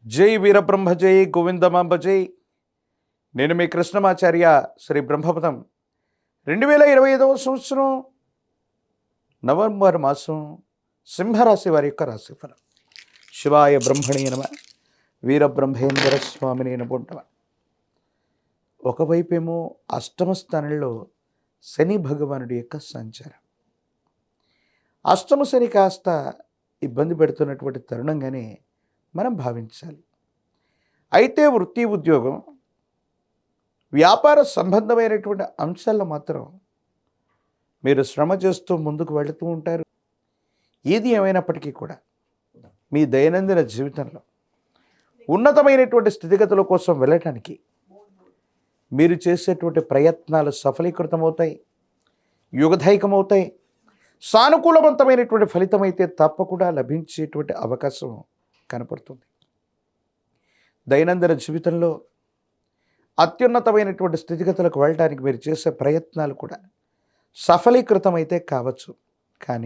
జై వీరబ్రహ్మ జై గోవిందమాంబ జై. నేను మీ కృష్ణమాచార్య శ్రీ బ్రహ్మపదం. 2025 సంవత్సరం నవంబర్ మాసం సింహరాశి వారి యొక్క రాశిఫలం. శివాయ బ్రహ్మణే నమ, వీరబ్రహ్మేంద్ర స్వామిని నమః. ఒకవైపేమో అష్టమ స్థానంలో శని భగవానుడి యొక్క సంచారం. అష్టమ శని కాస్త ఇబ్బంది పెడుతున్నటువంటి తరుణంగానే మనం భావించాలి. అయితే వృత్తి, ఉద్యోగం, వ్యాపార సంబంధమైనటువంటి అంశాల్లో మాత్రం మీరు శ్రమ చేస్తూ ముందుకు వెళుతూ ఉంటారు. ఏది ఏమైనప్పటికీ కూడా మీ దైనందిన జీవితంలో ఉన్నతమైనటువంటి స్థితిగతుల కోసం వెళ్ళటానికి మీరు చేసేటువంటి ప్రయత్నాలు సఫలీకృతమవుతాయి, యుగదాయకమవుతాయి. సానుకూలవంతమైనటువంటి ఫలితం అయితే తప్పకుండా లభించేటువంటి అవకాశం కనపడుతుంది. దైనందిన జీవితంలో అత్యున్నతమైనటువంటి స్థితిగతులకు వెళ్ళడానికి మీరు చేసే ప్రయత్నాలు కూడా సఫలీకృతం అయితే కావచ్చు. కానీ